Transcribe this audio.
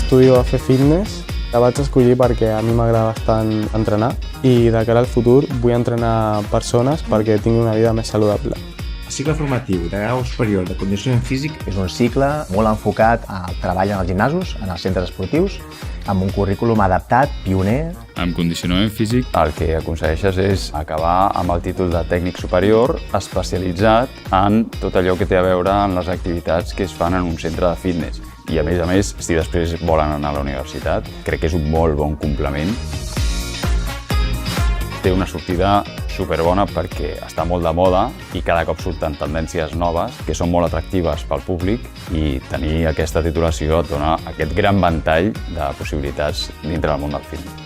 estudio a fer fitness. La vaig escollir perquè a mi m'agrada bastant entrenar i de cara al futur vull entrenar persones perquè tingui una vida més saludable. El cicle formatiu de grau superior de condicionament físic és un cicle molt enfocat al treball en els gimnasos, en els centres esportius, amb un currículum adaptat, pioner. Amb condicionament físic el que aconsegueixes és acabar amb el títol de tècnic superior especialitzat en tot allò que té a veure amb les activitats que es fan en un centre de fitness. I a més, si després volen anar a la universitat, crec que és un molt bon complement. Té una sortida superbona perquè està molt de moda i cada cop surten tendències noves que són molt atractives pel públic i tenir aquesta titulació et dona aquest gran ventall de possibilitats dintre del món del fitness.